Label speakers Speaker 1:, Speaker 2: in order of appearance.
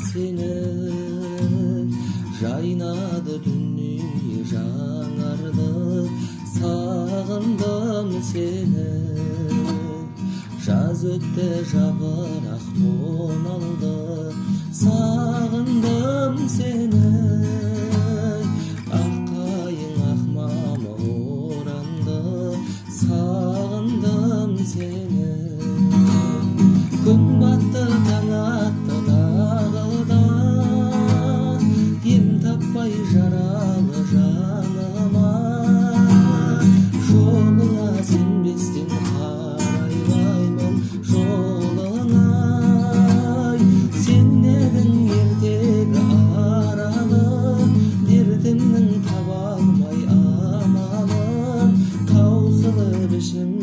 Speaker 1: seni, жайнады дүние жаңарды, сағындым сені. Жаз өтті жапырақ тоналды, сағындым сені. Аққайың ақ мамы оранды, сағындым сені. Күн батты таң атты тағыда, ем таппай жаралы жаныма. Жолыңа сенбестен қарайлаймын жолына. Сен едің ертегі аралы, дертімнің таба алмай амалын. Таусылып ішім